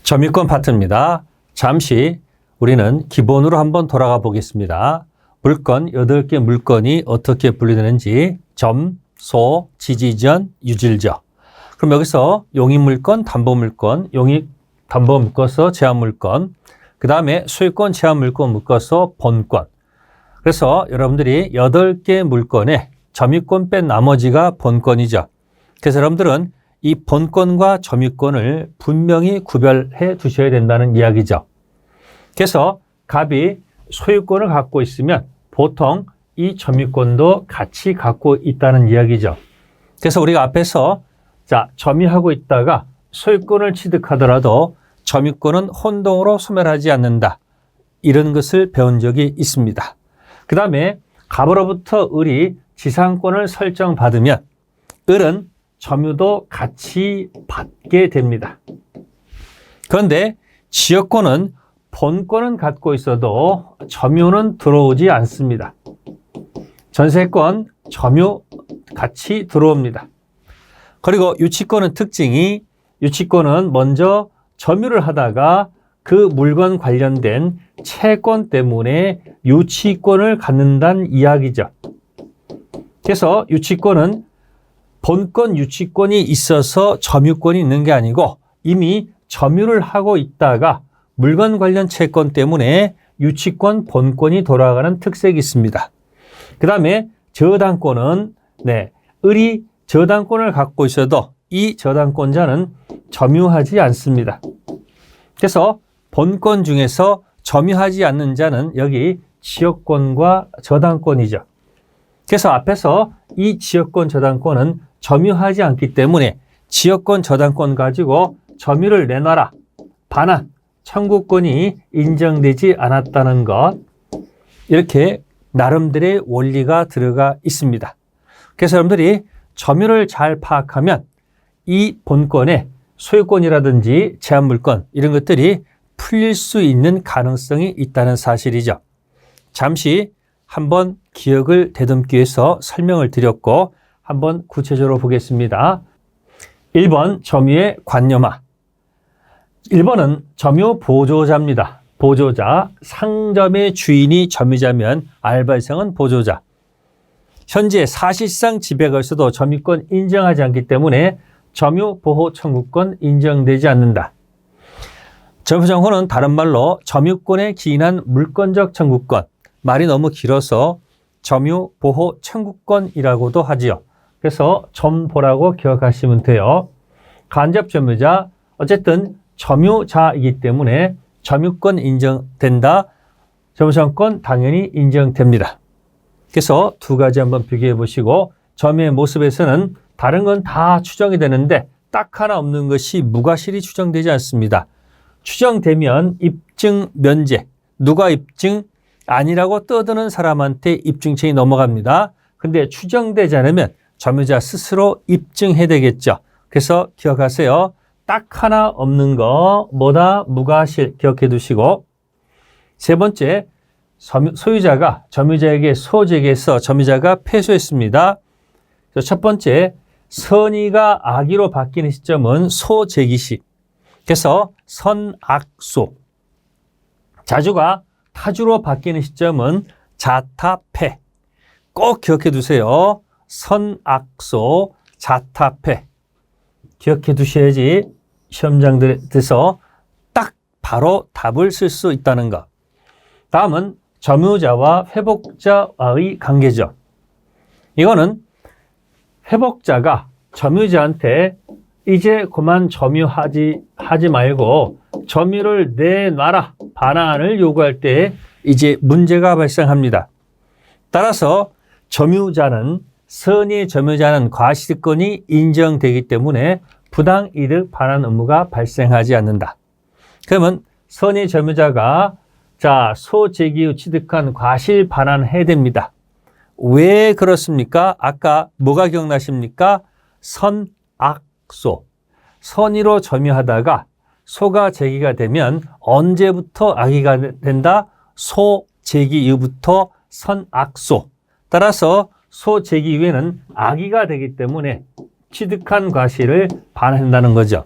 점유권 파트입니다. 잠시 우리는 기본으로 한번 돌아가 보겠습니다. 물건, 8개 물건이 어떻게 분류되는지 점, 소, 지지전, 유질적. 그럼 여기서 용익물건, 담보물건, 용익, 담보 묶어서 제한물건, 그 다음에 소유권, 제한물건 묶어서 본권. 그래서 여러분들이 8개 물건에 점유권 뺀 나머지가 본권이죠. 그래서 여러분들은 이 본권과 점유권을 분명히 구별해 두셔야 된다는 이야기죠. 그래서 갑이 소유권을 갖고 있으면 보통 이 점유권도 같이 갖고 있다는 이야기죠. 그래서 우리가 앞에서 점유하고 있다가 소유권을 취득하더라도 점유권은 혼동으로 소멸하지 않는다. 이런 것을 배운 적이 있습니다. 그 다음에 갑으로부터 을이 지상권을 설정받으면 을은 점유도 같이 받게 됩니다. 그런데 지역권은 본권은 갖고 있어도 점유는 들어오지 않습니다. 전세권, 점유 같이 들어옵니다. 그리고 유치권은 특징이 유치권은 먼저 점유를 하다가 그 물건 관련된 채권 때문에 유치권을 갖는다는 이야기죠. 그래서 유치권은 본권 유치권이 있어서 점유권이 있는 게 아니고 이미 점유를 하고 있다가 물건 관련 채권 때문에 유치권, 본권이 돌아가는 특색이 있습니다. 그 다음에 저당권은 을이 저당권을 갖고 있어도 이 저당권자는 점유하지 않습니다. 그래서 본권 중에서 점유하지 않는 자는 여기 지역권과 저당권이죠. 그래서 앞에서 이 지역권, 저당권은 점유하지 않기 때문에 지역권, 저당권 가지고 점유를 내놔라, 반환, 청구권이 인정되지 않았다는 것, 이렇게 나름대로의 원리가 들어가 있습니다. 그래서 여러분들이 점유를 잘 파악하면 이 본권의 소유권이라든지 제한물권 이런 것들이 풀릴 수 있는 가능성이 있다는 사실이죠. 잠시 한번 기억을 되듬기 위해서 설명을 드렸고 한번 구체적으로 보겠습니다. 1번 점유의 관념화. 1번은 점유 보조자입니다. 보조자, 상점의 주인이 점유자면 알바생은 보조자. 현재 사실상 지배가 있어도 점유권 인정하지 않기 때문에 점유 보호 청구권 인정되지 않는다. 점유정호는 다른 말로 점유권에 기인한 물권적 청구권, 말이 너무 길어서 점유 보호 청구권이라고도 하지요. 그래서 점보라고 기억하시면 돼요. 간접 점유자, 어쨌든 점유자이기 때문에 점유권 인정된다. 점유상권 당연히 인정됩니다. 그래서 두 가지 한번 비교해 보시고 점유의 모습에서는 다른 건 다 추정이 되는데 딱 하나 없는 것이 무과실이 추정되지 않습니다. 추정되면 입증 면제, 누가 입증 아니라고 떠드는 사람한테 입증권이 넘어갑니다. 근데 추정되지 않으면 점유자 스스로 입증해야 되겠죠. 그래서 기억하세요. 딱 하나 없는 거 뭐다? 무과실 기억해 두시고, 세 번째, 소유자가 점유자에게 소재기해서 점유자가 패소했습니다. 첫 번째, 선의가 악의로 바뀌는 시점은 소재기시. 그래서 선악소. 자주가 타주로 바뀌는 시점은 자타패. 꼭 기억해 두세요. 선악소, 자타패. 기억해 두셔야지 시험장들에서 딱 바로 답을 쓸 수 있다는 것. 다음은 점유자와 회복자와의 관계죠. 이거는 회복자가 점유자한테 이제 그만 점유하지 말고 점유를 내놔라, 반환을 요구할 때 이제 문제가 발생합니다. 따라서 점유자는 선의 점유자는 과실권이 인정되기 때문에 부당이득 반환 의무가 발생하지 않는다. 그러면 선의 점유자가 소재기 후 취득한 과실 반환해야 됩니다. 왜 그렇습니까? 아까 뭐가 기억나십니까? 선악소. 선의로 점유하다가 소가 제기가 되면 언제부터 악의가 된다? 소제기 이후부터 선악소. 따라서 소제기 이후에는 악의가 되기 때문에 취득한 과실을 반환한다는 거죠.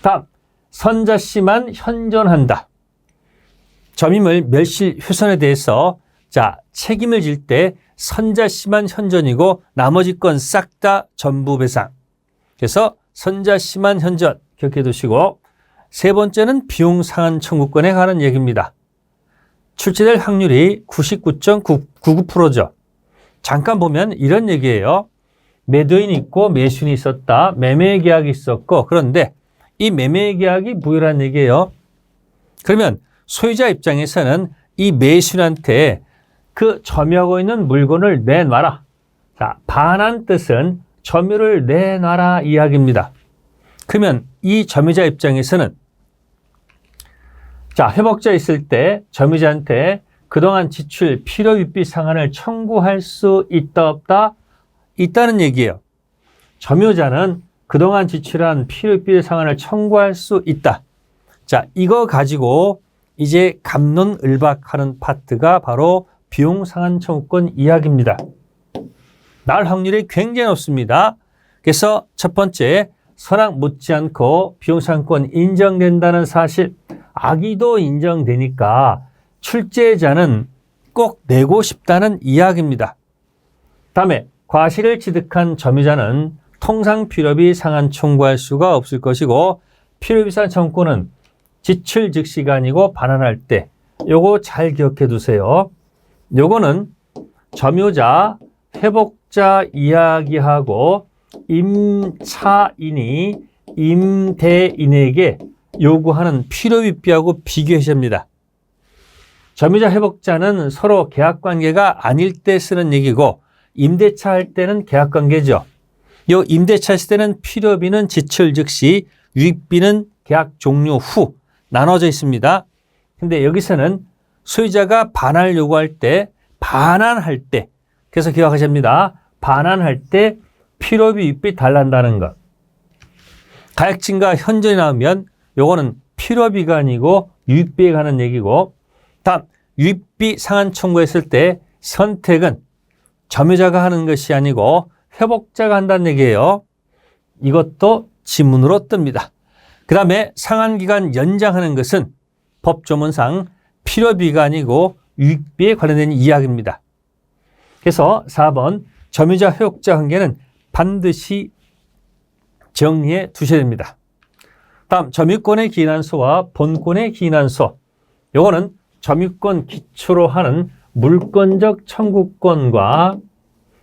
다음, 선자씨만 현존한다. 점유물 멸실 훼손에 대해서 책임을 질 때 선자씨만 현존이고 나머지 건 싹 다 전부 배상. 그래서 선자씨만 현존 기억해 두시고, 세 번째는 비용 상한 청구권에 관한 얘기입니다. 출제될 확률이 99.99%죠. 잠깐 보면 이런 얘기예요. 매도인이 있고 매수인이 있었다. 매매 계약이 있었고, 그런데 이 매매 계약이 무효라는 얘기예요. 그러면 소유자 입장에서는 이 매수인한테 그 점유하고 있는 물건을 내놔라. 반한 뜻은 점유를 내놔라 이야기입니다. 그러면 이 점유자 입장에서는 회복자 있을 때 점유자한테 그동안 지출 필요유비 상한을 청구할 수 있다 없다? 있다는 얘기예요. 점유자는 그동안 지출한 필요유비 상한을 청구할 수 있다. 이거 가지고 이제 갑론을박하는 파트가 바로 비용 상한 청구권 이야기입니다. 나올 확률이 굉장히 높습니다. 그래서 첫 번째, 선악 못지않고 비용 상한권 인정된다는 사실, 악의도 인정되니까 출제자는 꼭 내고 싶다는 이야기입니다. 다음에 과실을 취득한 점유자는 통상 필요비 상한 청구할 수가 없을 것이고, 필요비 상한 청구권은 지출 즉시가 아니고 반환할 때, 요거 잘 기억해 두세요. 요거는 점유자, 회복자 이야기하고 임차인이 임대인에게 요구하는 필요비비하고 비교하셔야 합니다. 점유자, 회복자는 서로 계약관계가 아닐 때 쓰는 얘기고, 임대차 할 때는 계약관계죠. 요 임대차 했을 때는 필요비는 지출 즉시, 유익비는 계약 종료 후 나눠져 있습니다. 근데 여기서는 소유자가 반환을 요구할 때, 반환할 때, 그래서 기억하셔야 합니다. 반환할 때 필요비, 유익비 달란다는 것. 가액증가 현존이 나오면 요거는 필요비가 아니고 유익비에 관한 얘기고, 다음 유익비 상한 청구했을 때 선택은 점유자가 하는 것이 아니고 회복자가 한다는 얘기예요. 이것도 지문으로 뜹니다. 그 다음에 상한기간 연장하는 것은 법조문상 필요비가 아니고 유익비에 관련된 이야기입니다. 그래서 4번 점유자, 회복자 관계는 반드시 정리해 두셔야 됩니다. 다음 점유권의 기인한소와 본권의 기인한소. 요거는 점유권 기초로 하는 물권적 청구권과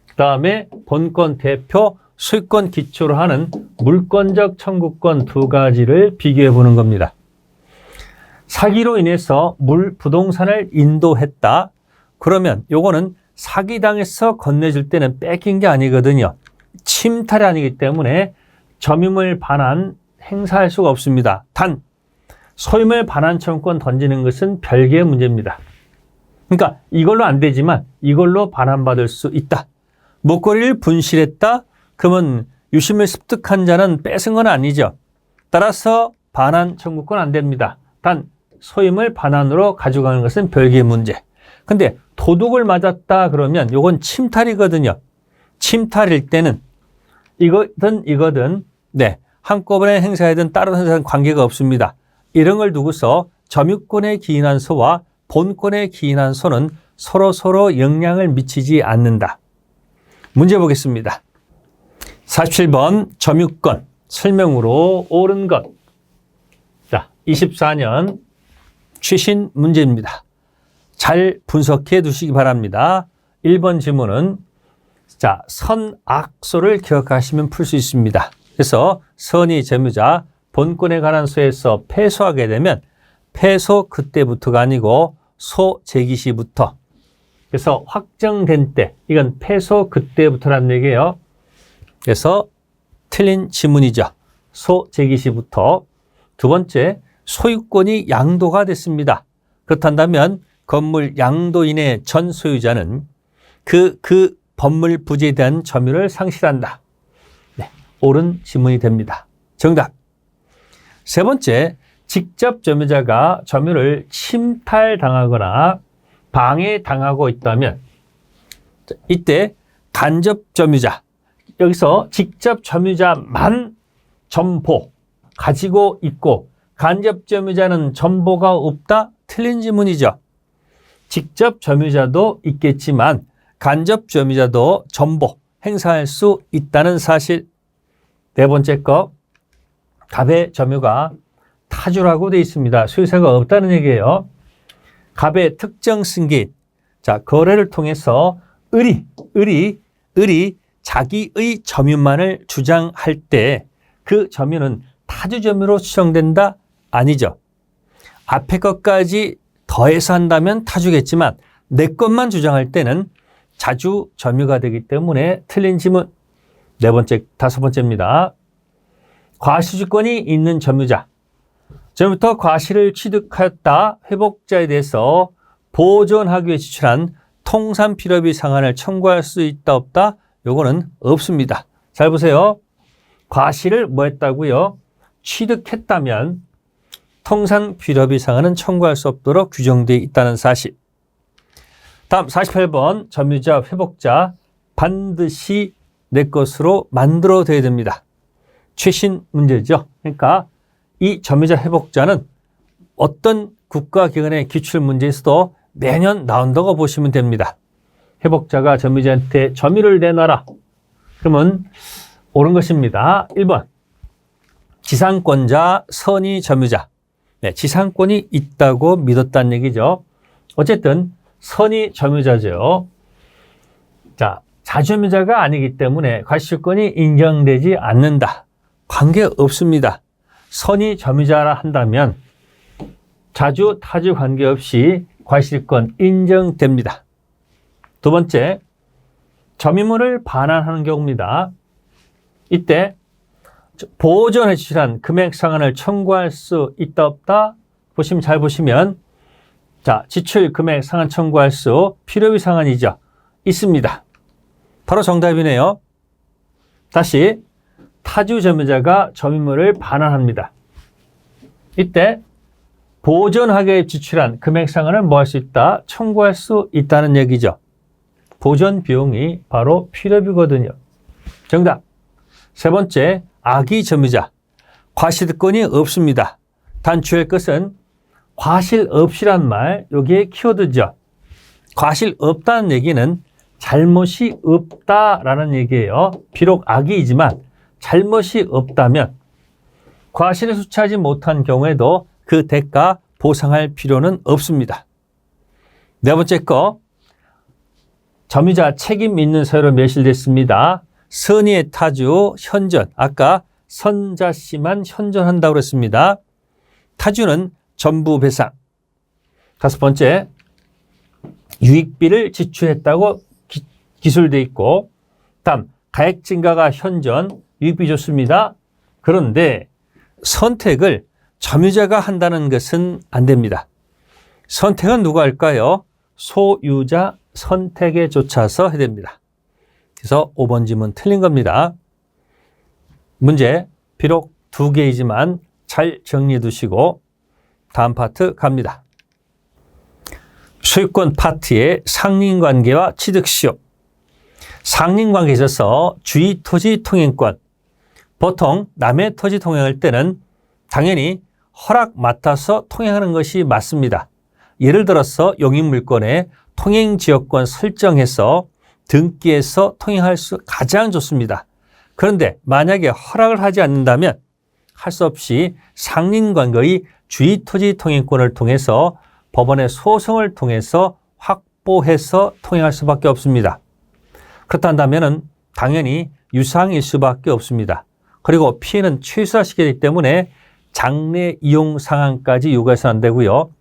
그다음에 본권 대표 소유권 기초로 하는 물권적 청구권 두 가지를 비교해 보는 겁니다. 사기로 인해서 부동산을 인도했다. 그러면 요거는 사기당해서 건네줄 때는 뺏긴 게 아니거든요. 침탈이 아니기 때문에 점유물 반환 행사할 수가 없습니다. 단 소유물 반환 청구권 던지는 것은 별개의 문제입니다. 그러니까 이걸로 안 되지만 이걸로 반환받을 수 있다. 목걸이를 분실했다? 그러면 유심을 습득한 자는 뺏은 건 아니죠. 따라서 반환 청구권 안 됩니다. 단 소유물 반환으로 가져가는 것은 별개의 문제. 근데 도둑을 맞았다 그러면 이건 침탈이거든요. 침탈일 때는 이거든 한꺼번에 행사하든 따로 행사하든 관계가 없습니다. 이런 걸 두고서 점유권의 기인한소와 본권의 기인한소는 서로 영향을 미치지 않는다. 문제 보겠습니다. 47번 점유권 설명으로 옳은 것. 24년 최신 문제입니다. 잘 분석해 두시기 바랍니다. 1번 지문은 선악소를 기억하시면 풀 수 있습니다. 그래서 선이 점유자, 본권에 관한 소에서 패소하게 되면 패소 그때부터가 아니고 소 제기 시부터. 그래서 확정된 때, 이건 패소 그때부터라는 얘기예요. 그래서 틀린 지문이죠. 소 제기 시부터. 두 번째, 소유권이 양도가 됐습니다. 그렇다면 건물 양도인의 전 소유자는 그 법물 부지에 대한 점유를 상실한다. 옳은 지문이 됩니다. 정답. 세 번째, 직접 점유자가 점유를 침탈당하거나 방해당하고 있다면 이때 간접 점유자, 여기서 직접 점유자만 점포 가지고 있고 간접 점유자는 전보가 없다? 틀린 지문이죠. 직접 점유자도 있겠지만 간접 점유자도 전보 행사할 수 있다는 사실. 네 번째 거, 갑의 점유가 타주라고 되어 있습니다. 소유사가 없다는 얘기예요. 갑의 특정 승계인, 자, 거래를 통해서 을이 자기의 점유만을 주장할 때 그 점유는 타주 점유로 추정된다? 아니죠. 앞에 것까지 더해서 한다면 타주겠지만 내 것만 주장할 때는 자주 점유가 되기 때문에 틀린 지문. 네 번째, 다섯 번째입니다. 과실주권이 있는 점유자. 전부터 과실을 취득하였다 회복자에 대해서 보존하기 위해 지출한 통산필요비 상환을 청구할 수 있다 없다? 요거는 없습니다. 잘 보세요. 과실을 뭐 했다고요? 취득했다면 통산필요비 상환은 청구할 수 없도록 규정되어 있다는 사실. 다음 48번 점유자 회복자 반드시 내 것으로 만들어둬야 됩니다. 최신 문제죠. 그러니까 이 점유자 회복자는 어떤 국가기관의 기출문제에서도 매년 나온다고 보시면 됩니다. 회복자가 점유자한테 점유를 내놔라. 그러면 옳은 것입니다. 1번 지상권자 선의 점유자. 네, 지상권이 있다고 믿었다는 얘기죠. 어쨌든 선의 점유자죠. 자, 자점유자가 아니기 때문에 과실권이 인정되지 않는다. 관계없습니다. 선의 점유자라 한다면 자주 타주 관계없이 과실권 인정됩니다. 두 번째, 점유물을 반환하는 경우입니다. 이때 보존해 지출한 금액 상환을 청구할 수 있다 없다? 잘 보시면 자, 지출 금액 상환 청구할 수 필요비 상환이죠. 있습니다. 바로 정답이네요. 다시 타주 점유자가 점유물을 반환합니다. 이때 보존하기 위해 지출한 금액 상환을 뭐 할 수 있다? 청구할 수 있다는 얘기죠. 보존 비용이 바로 필요비거든요. 정답. 세 번째, 악의 점유자. 과실권이 없습니다. 단추할 것은 과실 없이란 말, 여기에 키워드죠. 과실 없다는 얘기는 잘못이 없다라는 얘기예요. 비록 악의이지만 잘못이 없다면 과실을 수취하지 못한 경우에도 그 대가 보상할 필요는 없습니다. 네 번째 거, 점유자 책임 있는 사유로 멸실됐습니다. 선의의 타주 현존, 아까 선자 씨만 현존한다고 그랬습니다. 타주는 전부 배상. 다섯 번째, 유익비를 지출했다고 기술되어 있고, 다음 가액 증가가 현존, 유익비 좋습니다. 그런데 선택을 점유자가 한다는 것은 안 됩니다. 선택은 누가 할까요? 소유자 선택에 쫓아서 해야 됩니다. 그래서 5번 지문 틀린 겁니다. 문제 비록 두 개이지만 잘 정리해 두시고 다음 파트 갑니다. 소유권 파트의 상린관계와 취득시효. 상린관계에 있어서 주의 토지 통행권. 보통 남의 토지 통행할 때는 당연히 허락 맡아서 통행하는 것이 맞습니다. 예를 들어서 용익물권에 통행지역권 설정해서 등기해서 통행할 수 가장 좋습니다. 그런데 만약에 허락을 하지 않는다면 할 수 없이 상린관계의 주의토지 통행권을 통해서 법원의 소송을 통해서 확보해서 통행할 수밖에 없습니다. 그렇다면 당연히 유상일 수밖에 없습니다. 그리고 피해는 최소화시켜야 되기 때문에 장래 이용 상한까지 요구해서는 안 되고요.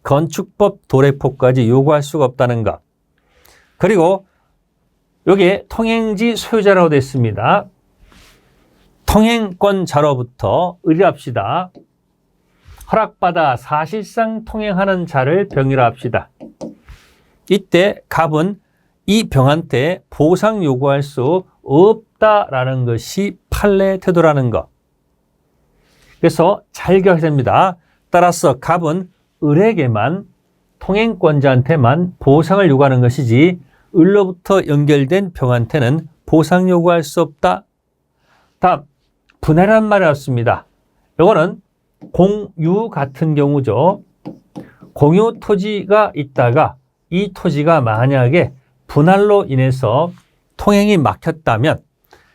건축법 도래포까지 요구할 수가 없다는 것. 그리고 여기에 통행지 소유자라고 되어 있습니다. 통행권자로부터 의뢰합시다. 허락받아 사실상 통행하는 자를 병이라 합시다. 이때 갑은 이 병한테 보상 요구할 수 없다라는 것이 판례 태도라는 것. 그래서 잘 기억해야 됩니다. 따라서 갑은 을에게만 통행권자한테만 보상을 요구하는 것이지 을로부터 연결된 병한테는 보상 요구할 수 없다. 다음 분해란 말이 왔습니다. 이거는 공유 같은 경우죠. 공유 토지가 있다가 이 토지가 만약에 분할로 인해서 통행이 막혔다면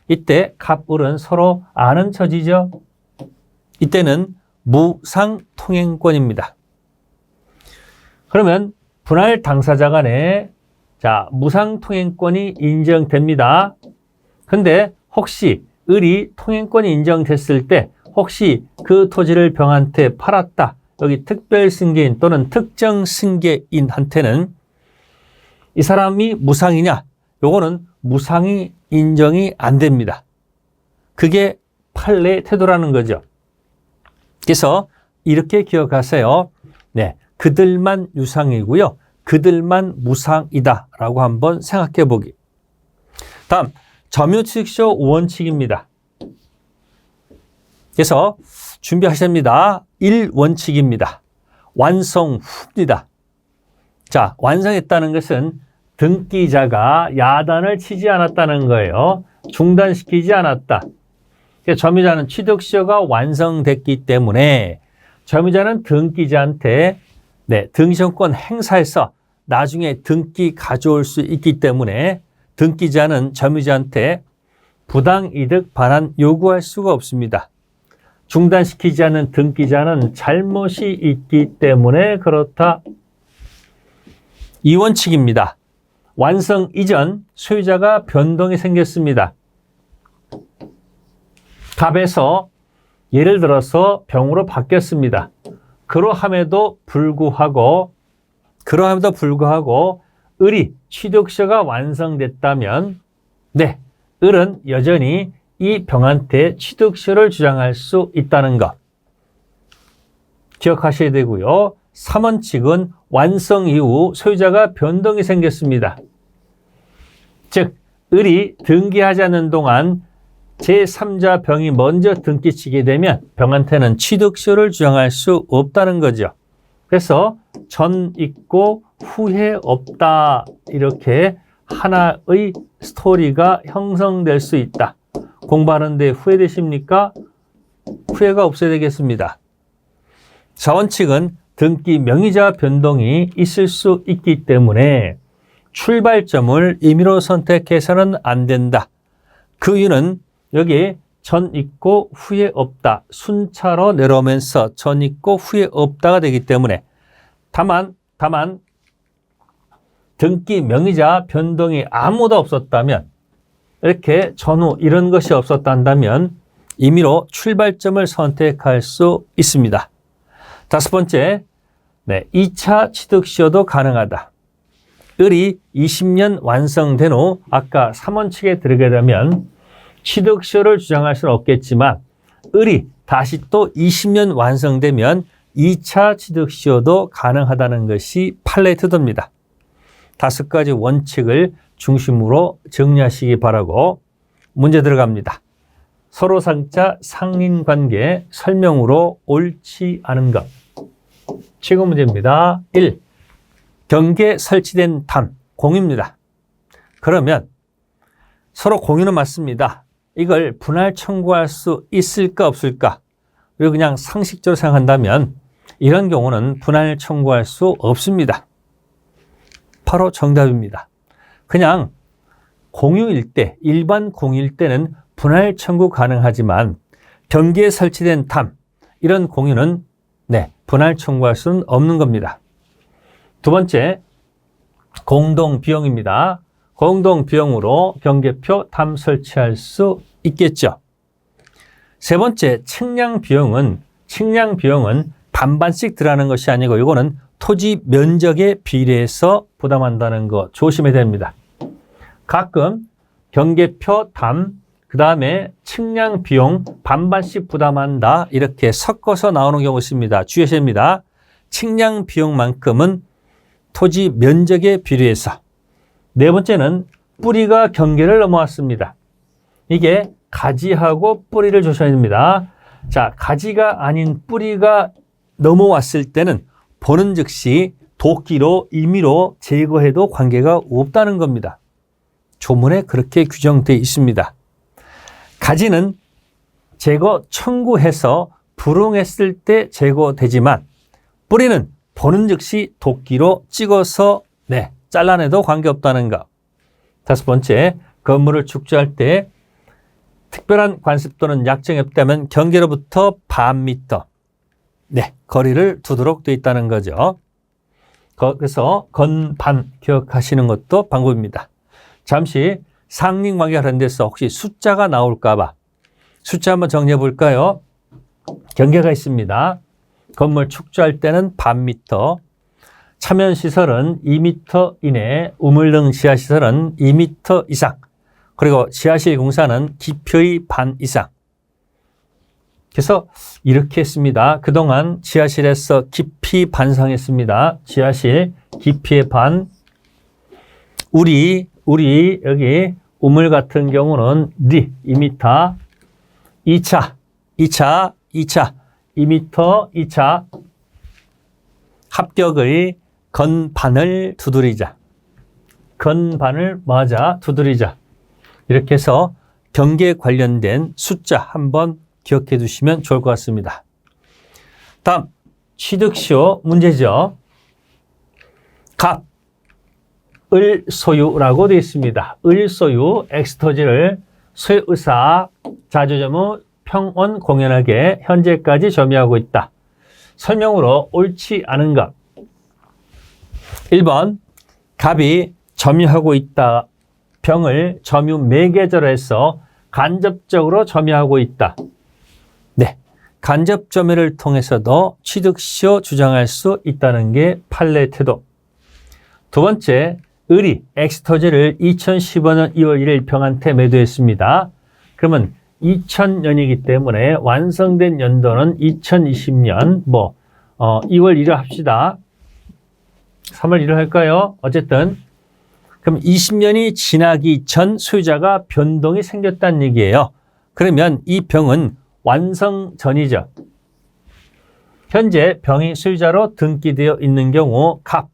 이때 갑을은 서로 아는 처지죠. 이때는 무상통행권입니다. 그러면 분할 당사자 간에 무상통행권이 인정됩니다. 근데 혹시 을이 통행권이 인정됐을 때 혹시 그 토지를 병한테 팔았다. 여기 특별승계인 또는 특정승계인한테는 이 사람이 무상이냐? 요거는 무상이 인정이 안 됩니다. 그게 판례 태도라는 거죠. 그래서 이렇게 기억하세요. 네, 그들만 유상이고요. 그들만 무상이다라고 한번 생각해 보기. 다음, 점유취득쇼 원칙입니다. 그래서 준비하십니다. 1원칙입니다. 완성 후입니다. 자, 완성했다는 것은 등기자가 야단을 치지 않았다는 거예요. 중단시키지 않았다. 점유자는 취득시효가 완성됐기 때문에 점유자는 등기자한테 등기청권 행사해서 나중에 등기 가져올 수 있기 때문에 등기자는 점유자한테 부당이득 반환 요구할 수가 없습니다. 중단시키지 않는 등기자는 잘못이 있기 때문에 그렇다. 2원칙입니다. 완성 이전 소유자가 변동이 생겼습니다. 갑에서 예를 들어서 병으로 바뀌었습니다. 그러함에도 불구하고 을이 취득시효가 완성됐다면 을은 여전히 이 병한테 취득시효를 주장할 수 있다는 것 기억하셔야 되고요. 3원칙은 완성 이후 소유자가 변동이 생겼습니다. 즉 을이 등기하지 않는 동안 제3자 병이 먼저 등기치게 되면 병한테는 취득시효를 주장할 수 없다는 거죠. 그래서 전 있고 후회 없다 이렇게 하나의 스토리가 형성될 수 있다. 공부하는데 후회되십니까? 후회가 없어야 되겠습니다. 4원칙은 등기 명의자 변동이 있을 수 있기 때문에 출발점을 임의로 선택해서는 안 된다. 그 이유는 여기 전 있고 후회 없다. 순차로 내려오면서 전 있고 후회 없다가 되기 때문에 다만 등기 명의자 변동이 아무도 없었다면 이렇게 전후 이런 것이 없었다면 임의로 출발점을 선택할 수 있습니다. 5번째, 2차 취득시효도 가능하다. 을이 20년 완성된 후 아까 3원칙에 들어가게 되면 취득시효를 주장할 수는 없겠지만 을이 다시 또 20년 완성되면 2차 취득시효도 가능하다는 것이 판례 태도입니다. 5가지 원칙을 중심으로 정리하시기 바라고 문제 들어갑니다. 서로상자 상린관계 설명으로 옳지 않은 것. 최고 문제입니다. 1. 경계 설치된 담, 공유입니다. 그러면 서로 공유는 맞습니다. 이걸 분할 청구할 수 있을까 없을까? 그리고 그냥 상식적으로 생각한다면 이런 경우는 분할 청구할 수 없습니다. 바로 정답입니다. 그냥 공유일 때, 일반 공유일 때는 분할 청구 가능하지만 경계에 설치된 담, 이런 공유는 분할 청구할 수는 없는 겁니다. 2번째, 공동비용입니다. 공동비용으로 경계표 담 설치할 수 있겠죠. 3번째, 측량비용은 반반씩 들어가는 것이 아니고 이거는 토지 면적에 비례해서 부담한다는 거 조심해야 됩니다. 가끔 경계표 담, 그 다음에 측량 비용 반반씩 부담한다 이렇게 섞어서 나오는 경우 있습니다. 주의하셔야 합니다. 측량 비용만큼은 토지 면적에 비례해서. 4번째는 뿌리가 경계를 넘어왔습니다. 이게 가지하고 뿌리를 조심해야 됩니다. 자, 가지가 아닌 뿌리가 넘어왔을 때는 보는 즉시 도끼로 임의로 제거해도 관계가 없다는 겁니다. 조문에 그렇게 규정되어 있습니다. 가지는 제거 청구해서 불응했을 때 제거되지만 뿌리는 보는 즉시 도끼로 찍어서 잘라내도 관계없다는 것. 다섯 번째, 건물을 축조할 때 특별한 관습 또는 약정이 없다면 경계로부터 반 미터 거리를 두도록 되어 있다는 거죠. 그래서 건반 기억하시는 것도 방법입니다. 잠시 상립관계가 다른 데서 혹시 숫자가 나올까 봐 숫자 한번 정리해 볼까요? 경계가 있습니다. 건물 축조할 때는 반 미터, 차면시설은 2미터 이내, 우물등 지하시설은 2미터 이상, 그리고 지하실 공사는 기표의 반 이상. 그래서 이렇게 했습니다. 그동안 지하실에서 깊이 반상했습니다. 지하실 깊이의 반. 우리 여기 우물 같은 경우는 2m, 2차 2m, 2차 합격의 건반을 두드리자. 건반을 맞아 두드리자. 이렇게 해서 경계에 관련된 숫자 한번 기억해 두시면 좋을 것 같습니다. 다음 취득시효 문제죠. 갑, 을 소유라고 되어 있습니다. 을 소유, 엑스토지를 소유의사, 자조점의 평온 공연하게 현재까지 점유하고 있다. 설명으로 옳지 않은 것. 1번, 갑이 점유하고 있다. 병을 점유 매개자로 해서 간접적으로 점유하고 있다. 간접 점유를 통해서도 취득시효 주장할 수 있다는 게 판례 태도. 두 번째, 을이 엑스토지를 2015년 2월 1일 병한테 매도했습니다. 그러면 2000년이기 때문에 완성된 연도는 2020년 2월 1일 합시다. 3월 1일 할까요? 어쨌든 그럼 20년이 지나기 전 소유자가 변동이 생겼다는 얘기예요. 그러면 이 병은 완성 전이죠. 현재 병이 소유자로 등기되어 있는 경우 갑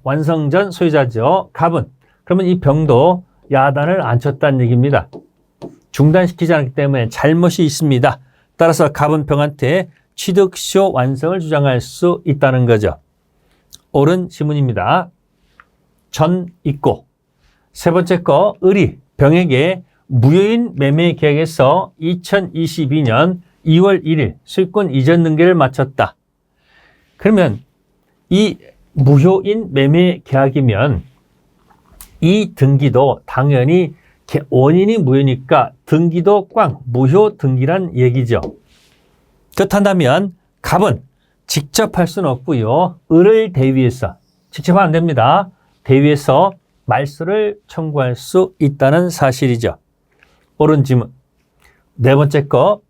완성 전 소유자죠. 갑은 그러면 이 병도 야단을 안 쳤다는 얘기입니다. 중단시키지 않기 때문에 잘못이 있습니다. 따라서 갑은 병한테 취득시효 완성을 주장할 수 있다는 거죠. 옳은 지문입니다. 전 있고. 세 번째 거, 을이 병에게 무효인 매매 계약에서 2022년 2월 1일 수익권 이전 등기를 마쳤다. 그러면 이 무효인 매매 계약이면 이 등기도 당연히 원인이 무효니까 등기도 꽝, 무효 등기란 얘기죠. 그렇다면 갑은 직접 할 수는 없고요. 을을 대위해서, 직접 하면 안 됩니다. 대위해서 말소를 청구할 수 있다는 사실이죠. 옳은 지문. 네 번째 거,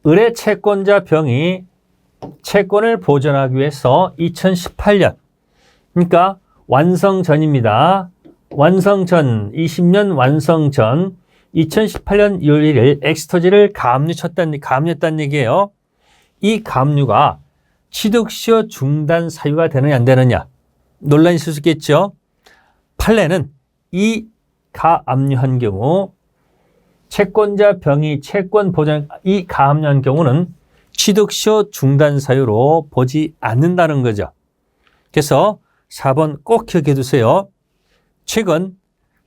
을의 채권자 병이 채권을 보존하기 위해서 2018년, 그러니까 완성 전입니다. 완성 전, 20년 완성 전, 2018년 2월 1일 엑스토지를 가압류했다는 얘기예요. 이 가압류가 취득시효 중단 사유가 되느냐 안 되느냐 논란이 있을 수 있겠죠. 판례는 이 가압류한 경우 채권자 병이 채권 보존 이 가압류한 경우는 취득시효 중단 사유로 보지 않는다는 거죠. 그래서 4번 꼭 기억해 두세요. 최근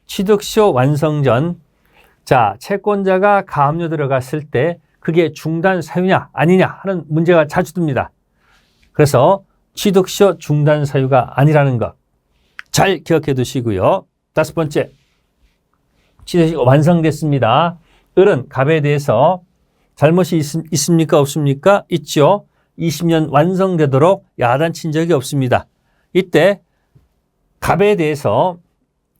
취득시효 완성 전 채권자가 가압류 들어갔을 때 그게 중단 사유냐 아니냐 하는 문제가 자주 듭니다. 그래서 취득시효 중단 사유가 아니라는 것 잘 기억해 두시고요. 다섯 번째, 취득시효 완성됐습니다. 을은 갑에 대해서 잘못이 있습니까? 없습니까? 있죠. 20년 완성되도록 야단친 적이 없습니다. 이때 갑에 대해서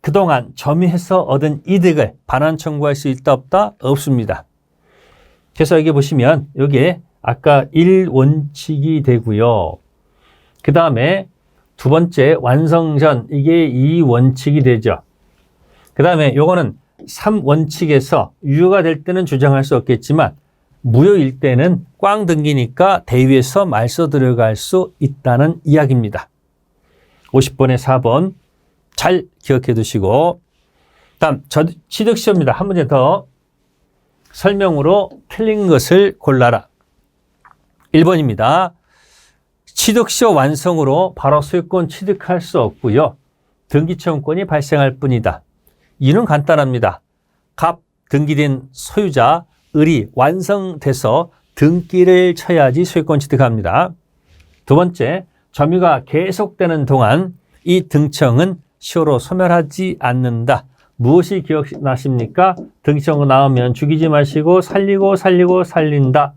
그동안 점유해서 얻은 이득을 반환 청구할 수 있다 없다? 없습니다. 그래서 여기 보시면 여기에 아까 1원칙이 되고요. 그 다음에 두 번째 완성 전 이게 2원칙이 되죠. 그 다음에 요거는 3원칙에서 유효가 될 때는 주장할 수 없겠지만 무효일 때는 꽝 등기니까 대위에서 말소 들어갈 수 있다는 이야기입니다. 50번에 4번 잘 기억해 두시고 다음 취득시효입니다. 한 문제 더 설명으로 틀린 것을 골라라. 1번입니다. 취득시효 완성으로 바로 소유권 취득할 수 없고요. 등기채권이 발생할 뿐이다. 이유는 간단합니다. 갑 등기된 소유자 을이 완성돼서 등기를 쳐야지 소유권 취득합니다. 두 번째, 점유가 계속되는 동안 이 등청은 시효로 소멸하지 않는다. 무엇이 기억나십니까? 등기청구 나오면 죽이지 마시고 살리고 살린다.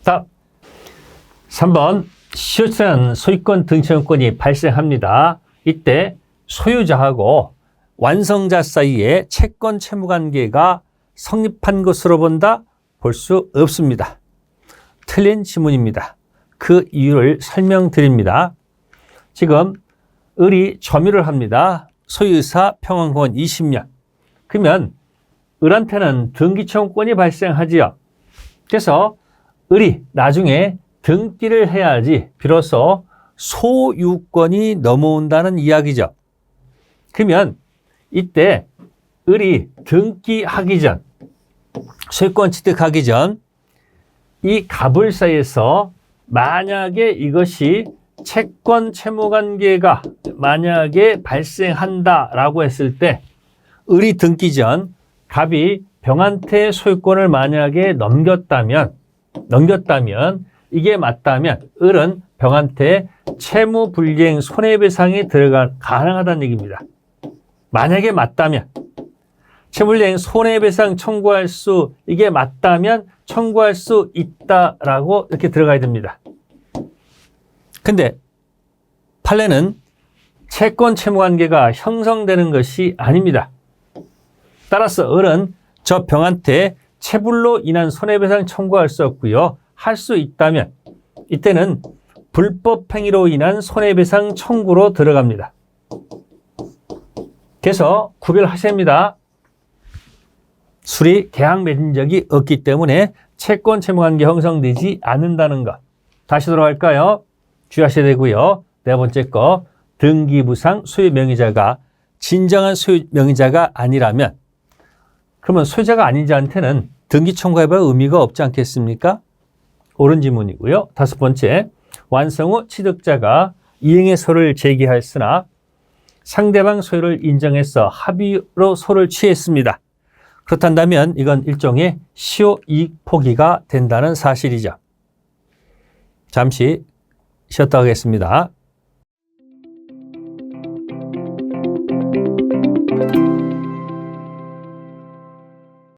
답 3번, 시효처는 소유권 등기청구권이 발생합니다. 이때 소유자하고 완성자 사이에 채권 채무 관계가 성립한 것으로 본다? 볼 수 없습니다. 틀린 지문입니다. 그 이유를 설명드립니다. 지금 을이 점유를 합니다. 소유사 평안공원 20년. 그러면 을한테는 등기청구권이 발생하지요. 그래서 을이 나중에 등기를 해야지 비로소 소유권이 넘어온다는 이야기죠. 그러면 이때 을이 등기하기 전, 소유권 취득하기 전 이 갑을 사이에서 만약에 이것이 채권 채무 관계가 만약에 발생한다라고 했을 때 을이 등기 전 갑이 병한테 소유권을 만약에 넘겼다면 이게 맞다면 을은 병한테 채무 불이행 손해배상이 가능하다는 얘기입니다. 만약에 맞다면 채무불이행 손해배상 청구할 수 이게 맞다면 청구할 수 있다라고 이렇게 들어가야 됩니다. 근데 판례는 채권 채무 관계가 형성되는 것이 아닙니다. 따라서 을은 저 병한테 채불로 인한 손해배상 청구할 수 없고요. 할 수 있다면 이때는 불법 행위로 인한 손해배상 청구로 들어갑니다. 그래서 구별하셔야 합니다. 술이 계약 맺은 적이 없기 때문에 채권 채무 관계 형성되지 않는다는 것. 다시 돌아갈까요? 주의하셔야 되고요. 네 번째 거, 등기부상 소유 명의자가 진정한 소유 명의자가 아니라면 그러면 소유자가 아닌 자한테는 등기 청구해봐야 의미가 없지 않겠습니까? 옳은 지문이고요. 다섯 번째, 완성 후 취득자가 이행의 소를 제기하였으나 상대방 소유를 인정해서 합의로 소를 취했습니다. 그렇단다면 이건 일종의 시효 이익 포기가 된다는 사실이죠. 잠시 쉬었다 가겠습니다.